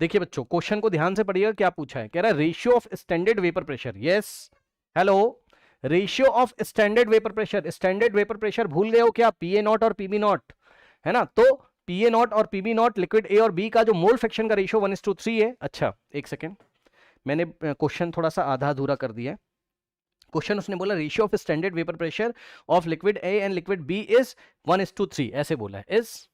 देखिए बच्चों, क्वेश्चन को ध्यान से पढ़िएगा, क्या पूछा है। कह रहा है ratio of standard vapour pressure. Yes, hello, ratio of standard vapour pressure. Standard vapour pressure भूल गए हो क्या? पीए नॉट और पीबी नॉट, है ना। तो पीए नॉट और पीबी नॉट, लिक्विड ए और बी का जो मोल फ्रैक्शन का रेशियो 1:3 है। अच्छा एक सेकेंड, मैंने क्वेश्चन थोड़ा सा आधा अधूरा कर दिया है। क्वेश्चन उसने बोला ratio of standard vapour pressure of liquid A and liquid B is 1:3, ऐसे बोला है। इज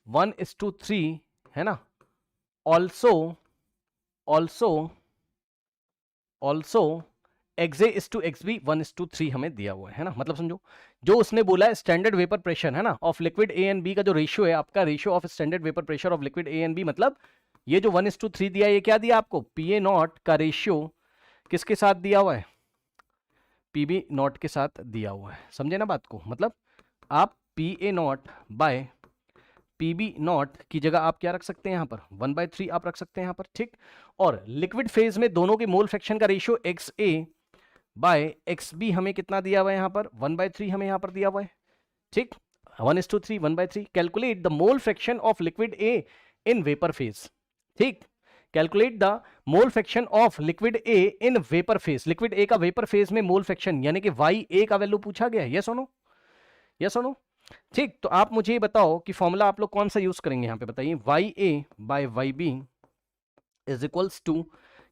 1:3, है ना। Also x A is to x B 1:3 हमें दिया हुआ है ना। मतलब समझो, जो उसने बोला है स्टैंडर्ड वेपर प्रेशर, है ना, of liquid A and B का जो रेशियो है आपका, ratio of standard vapour pressure of liquid A and B, मतलब ये जो 1:3 दिया है, ये क्या दिया आपको? पीए नॉट का रेशियो किसके साथ दिया हुआ है? पीबी नॉट के साथ दिया हुआ है। समझे ना बात को? मतलब आप पीए नॉट बाय पीबी नॉट की जगह आप क्या रख सकते हैं यहाँ पर? 1/3 आप रख सकते हैं यहाँ पर, ठीक। और लिक्विड फेज में दोनों के मोल फ्रैक्शन का ratio x A by x B हमें कितना दिया हुआ है यहाँ पर? 1/3 हमें यहाँ पर दिया हुआ है, ठीक। 1:3, 1/3। Calculate the mole fraction of liquid A in vapour phase, ठीक। Calculate the mole fraction of liquid A in vapour phase. Liquid A का वेपर फेज में मोल फ्रैक्शन यानी कि वाई ए का वैल्यू पूछा गया है। यस और नो? यस और नो? ठीक। तो आप मुझे बताओ कि फॉर्मूला आप लोग कौन सा यूज करेंगे यहाँ पे, बताइए। Y A by y B is equals to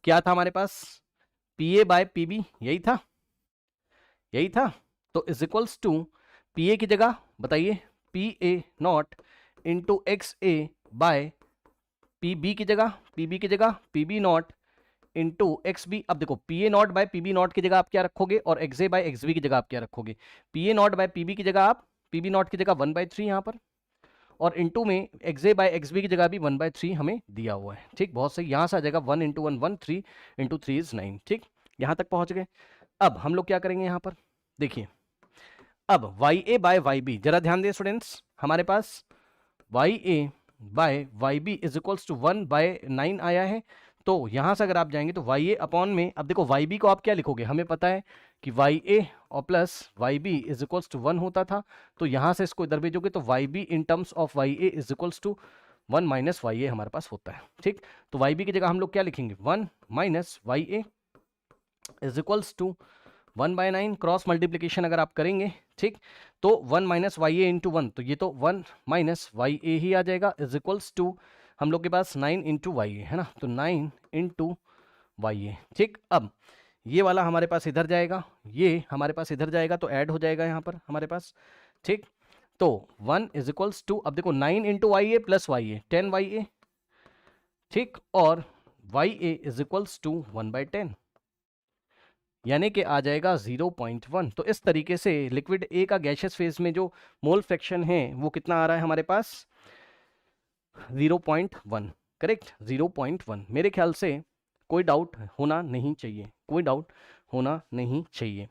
क्या था हमारे पास? P A by P B, यही था, यही था। तो is equals to p A की जगह बताइए p A naught into x A by P B की जगह, पी बी की जगह p B naught into x B. अब देखो, p A naught by P B naught की जगह आप क्या रखोगे, और x A by x B की जगह आप क्या रखोगे? P A naught by P B की जगह आप पी बी नॉट की जगह 1/3 यहाँ पर, और इंटू में x A by x B की जगह भी 1/3 हमें दिया हुआ है, ठीक। बहुत सही, यहाँ से आ जाएगा 1 × 1 1, 3 × 3 इज 9, ठीक। यहाँ तक पहुँच गए। अब हम लोग क्या करेंगे यहाँ पर, देखिए। अब y A by y B, जरा ध्यान दें स्टूडेंट्स, हमारे पास y A by y B is equals to 1/9 आया है। तो यहां से अगर आप जाएंगे तो वाई ए अपॉन में, अब देखो वाई बी को आप क्या लिखोगे, हमें पता है कि वाई ए और plus y B is equals to 1 होता था। तो यहां से इसको इधर भेजोगे तो y B in terms of y A is equals to 1 minus y A हमारे पास होता है, ठीक। तो वाई बी की जगह हम लोग क्या लिखेंगे? 1 minus y A is equals to 1/9। Cross multiplication अगर आप करेंगे, ठीक, तो 1 माइनस वाई ए इंटू 1, तो ये तो 1 माइनस वाई ए ही आ जाएगा, इज इक्वल्स टू हम लोग के पास 9 इंटू वाई ए, है ना। तो 9 इंटू वाई ए, ठीक। अब ये वाला हमारे पास इधर जाएगा, ये हमारे पास इधर जाएगा, तो ऐड हो जाएगा यहाँ पर हमारे पास, ठीक। तो 1 इज इक्वल्स टू, अब देखो 9 into y A plus y A 10 y A, ठीक, और y A is equals to 1/10, यानी कि आ जाएगा 0.1। तो इस तरीके से लिक्विड ए का गैशियस फेज में जो मोल फ्रैक्शन है वो कितना आ रहा है हमारे पास? 0.1, करेक्ट, 0.1। मेरे ख्याल से कोई डाउट होना नहीं चाहिए, कोई डाउट होना नहीं चाहिए।